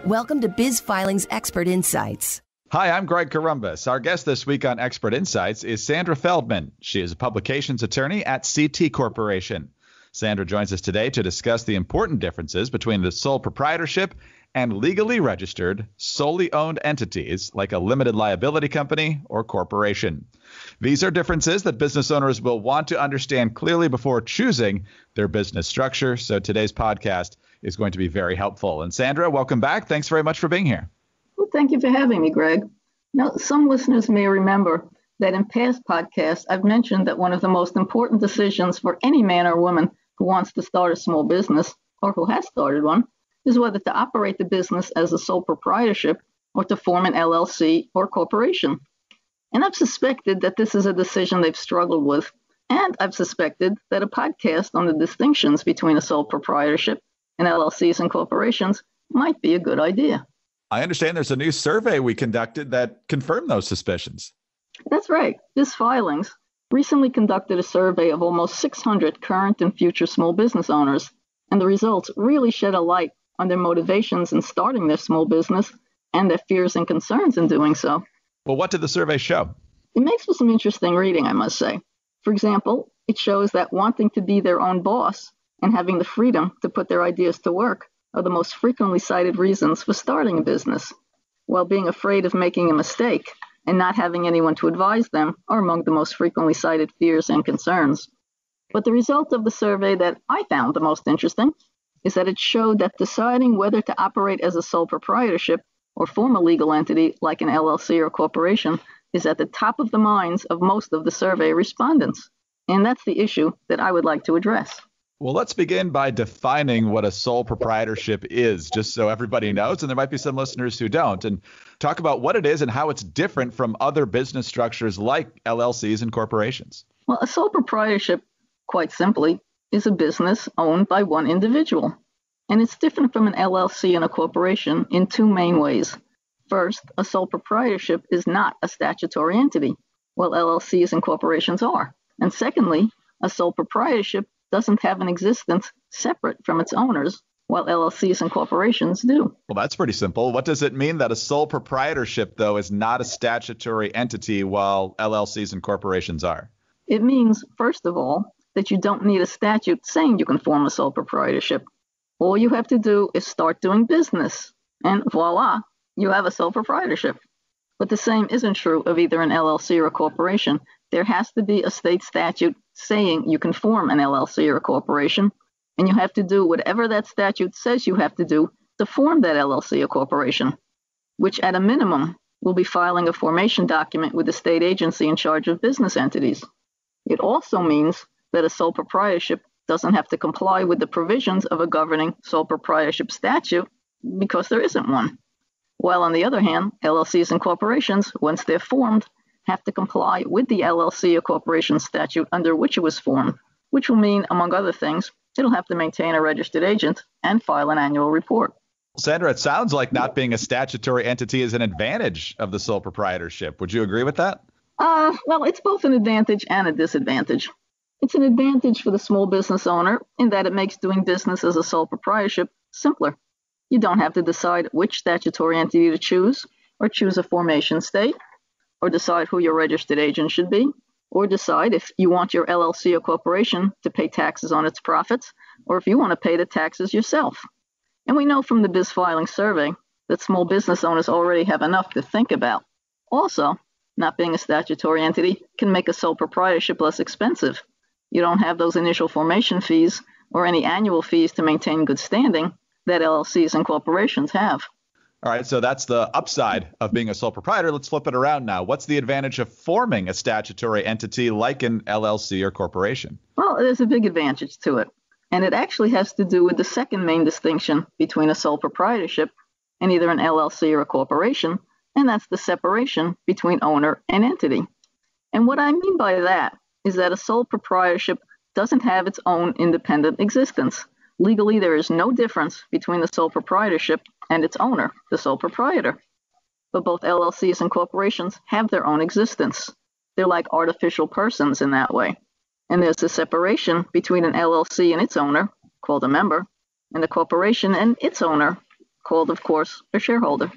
Welcome to Biz Filing's Expert Insights. Hi, I'm Greg Corombos. Our guest this week on Expert Insights is Sandra Feldman. She is a publications attorney at CT Corporation. Sandra joins us today to discuss the important differences between the sole proprietorship and legally registered, solely owned entities like a limited liability company or corporation. These are differences that business owners will want to understand clearly before choosing their business structure. So today's podcast is going to be very helpful. And Sandra, welcome back. Thanks very much for being here. Well, thank you for having me, Greg. Now, some listeners may remember that in past podcasts, I've mentioned that one of the most important decisions for any man or woman who wants to start a small business or who has started one is whether to operate the business as a sole proprietorship or to form an LLC or corporation. And I've suspected that this is a decision they've struggled with. And I've suspected that a podcast on the distinctions between a sole proprietorship and LLCs and corporations might be a good idea. I understand there's a new survey we conducted that confirmed those suspicions. That's right. Biz Filings recently conducted a survey of almost 600 current and future small business owners, and the results really shed a light on their motivations in starting their small business and their fears and concerns in doing so. Well, what did the survey show? It makes for some interesting reading, I must say. For example, it shows that wanting to be their own boss and having the freedom to put their ideas to work are the most frequently cited reasons for starting a business, while being afraid of making a mistake and not having anyone to advise them are among the most frequently cited fears and concerns. But the result of the survey that I found the most interesting is that it showed that deciding whether to operate as a sole proprietorship or form a legal entity like an LLC or corporation is at the top of the minds of most of the survey respondents. And that's the issue that I would like to address. Well, let's begin by defining what a sole proprietorship is, just so everybody knows, and there might be some listeners who don't, and talk about what it is and how it's different from other business structures like LLCs and corporations. Well, a sole proprietorship, quite simply, is a business owned by one individual. And it's different from an LLC and a corporation in two main ways. First, a sole proprietorship is not a statutory entity, while LLCs and corporations are. And secondly, a sole proprietorship doesn't have an existence separate from its owners, while LLCs and corporations do. Well, that's pretty simple. What does it mean that a sole proprietorship, though, is not a statutory entity while LLCs and corporations are? It means, first of all, that you don't need a statute saying you can form a sole proprietorship. All you have to do is start doing business, and voila, you have a sole proprietorship. But the same isn't true of either an LLC or a corporation. There has to be a state statute saying you can form an LLC or a corporation, and you have to do whatever that statute says you have to do to form that LLC or corporation, which at a minimum will be filing a formation document with the state agency in charge of business entities. It also means that a sole proprietorship doesn't have to comply with the provisions of a governing sole proprietorship statute because there isn't one. While on the other hand, LLCs and corporations, once they're formed, have to comply with the LLC or corporation statute under which it was formed, which will mean, among other things, it'll have to maintain a registered agent and file an annual report. Sandra, it sounds like not being a statutory entity is an advantage of the sole proprietorship. Would you agree with that? Well, it's both an advantage and a disadvantage. It's an advantage for the small business owner in that it makes doing business as a sole proprietorship simpler. You don't have to decide which statutory entity to choose, or choose a formation state, or decide who your registered agent should be, or decide if you want your LLC or corporation to pay taxes on its profits, or if you want to pay the taxes yourself. And we know from the Biz Filing survey that small business owners already have enough to think about. Also, not being a statutory entity can make a sole proprietorship less expensive. You don't have those initial formation fees or any annual fees to maintain good standing that LLCs and corporations have. All right, so that's the upside of being a sole proprietor. Let's flip it around now. What's the advantage of forming a statutory entity like an LLC or corporation? Well, there's a big advantage to it. And it actually has to do with the second main distinction between a sole proprietorship and either an LLC or a corporation, and that's the separation between owner and entity. And what I mean by that is that a sole proprietorship doesn't have its own independent existence. Legally, there is no difference between the sole proprietorship and its owner, the sole proprietor. But both LLCs and corporations have their own existence. They're like artificial persons in that way. And there's a separation between an LLC and its owner, called a member, and the corporation and its owner, called, of course, a shareholder.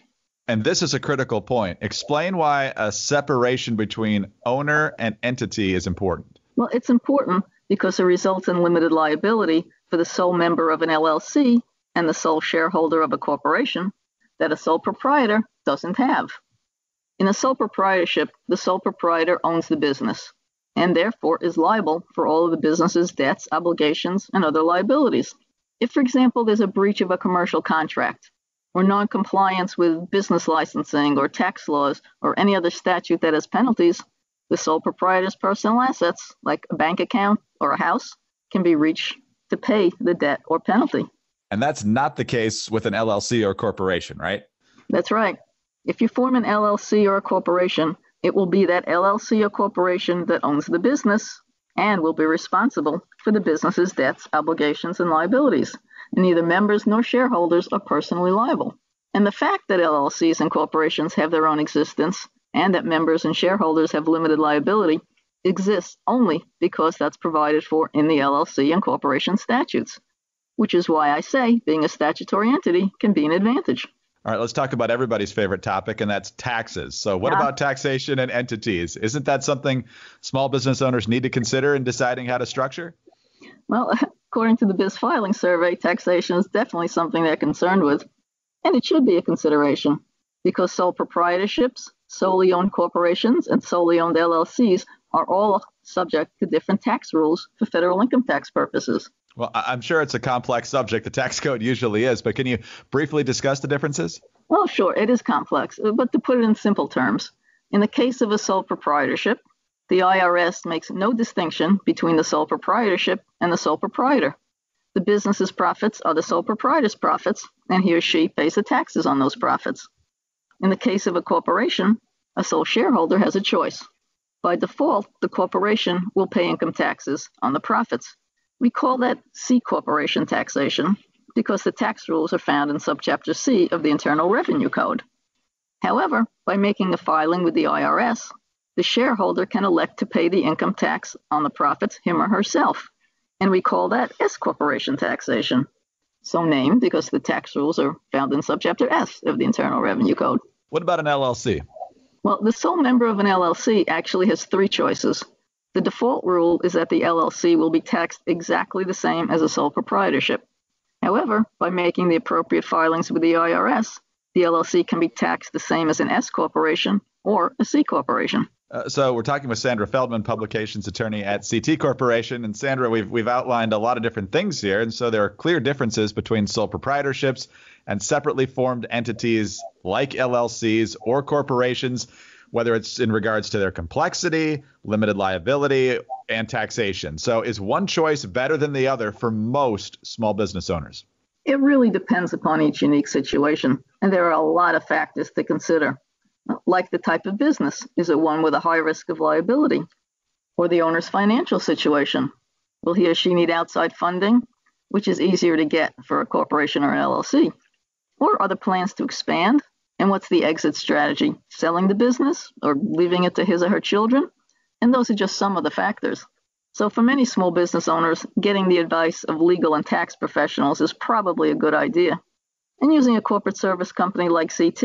And this is a critical point. Explain why a separation between owner and entity is important. Well, it's important because it results in limited liability for the sole member of an LLC and the sole shareholder of a corporation that a sole proprietor doesn't have. In a sole proprietorship, the sole proprietor owns the business and therefore is liable for all of the business's debts, obligations, and other liabilities. If, for example, there's a breach of a commercial contract, or non-compliance with business licensing or tax laws or any other statute that has penalties, the sole proprietor's personal assets, like a bank account or a house, can be reached to pay the debt or penalty. And that's not the case with an LLC or corporation, right? That's right. If you form an LLC or a corporation, it will be that LLC or corporation that owns the business and will be responsible for the business's debts, obligations, and liabilities. And neither members nor shareholders are personally liable. And the fact that LLCs and corporations have their own existence and that members and shareholders have limited liability exists only because that's provided for in the LLC and corporation statutes, which is why I say being a statutory entity can be an advantage. All right, let's talk about everybody's favorite topic, and that's taxes. So what about taxation and entities? Isn't that something small business owners need to consider in deciding how to structure? Well, according to the Biz Filing Survey, taxation is definitely something they're concerned with, and it should be a consideration because sole proprietorships, solely owned corporations, and solely owned LLCs are all subject to different tax rules for federal income tax purposes. Well, I'm sure it's a complex subject. The tax code usually is, but can you briefly discuss the differences? Well, sure, it is complex, but to put it in simple terms, in the case of a sole proprietorship, the IRS makes no distinction between the sole proprietorship and the sole proprietor. The business's profits are the sole proprietor's profits, and he or she pays the taxes on those profits. In the case of a corporation, a sole shareholder has a choice. By default, the corporation will pay income taxes on the profits. We call that C corporation taxation because the tax rules are found in subchapter C of the Internal Revenue Code. However, by making a filing with the IRS, the shareholder can elect to pay the income tax on the profits him or herself, and we call that S corporation taxation, so named because the tax rules are found in subchapter S of the Internal Revenue Code. What about an LLC? Well, the sole member of an LLC actually has three choices. The default rule is that the LLC will be taxed exactly the same as a sole proprietorship. However, by making the appropriate filings with the IRS, the LLC can be taxed the same as an S corporation or a C corporation. So we're talking with Sandra Feldman, publications attorney at CT Corporation. And Sandra, we've outlined a lot of different things here. And so there are clear differences between sole proprietorships and separately formed entities like LLCs or corporations, whether it's in regards to their complexity, limited liability, and taxation. So is one choice better than the other for most small business owners? It really depends upon each unique situation, and there are a lot of factors to consider, like the type of business. Is it one with a high risk of liability? Or the owner's financial situation? Will he or she need outside funding, which is easier to get for a corporation or an LLC? Or are there plans to expand? And what's the exit strategy? Selling the business or leaving it to his or her children? And those are just some of the factors. So for many small business owners, getting the advice of legal and tax professionals is probably a good idea. And using a corporate service company like CT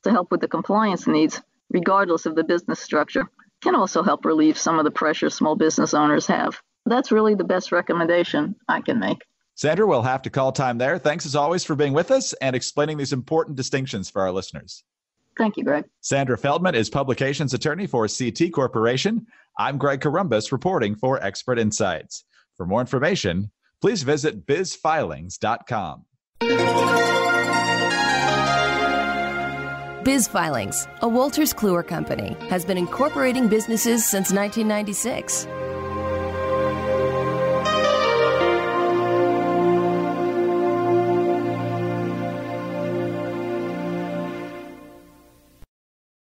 to help with the compliance needs, regardless of the business structure, can also help relieve some of the pressure small business owners have. That's really the best recommendation I can make. Sandra, we'll have to call time there. Thanks as always for being with us and explaining these important distinctions for our listeners. Thank you, Greg. Sandra Feldman is publications attorney for CT Corporation. I'm Greg Columbus reporting for Expert Insights. For more information, please visit bizfilings.com. Biz Filings, a Wolters Kluwer company, has been incorporating businesses since 1996.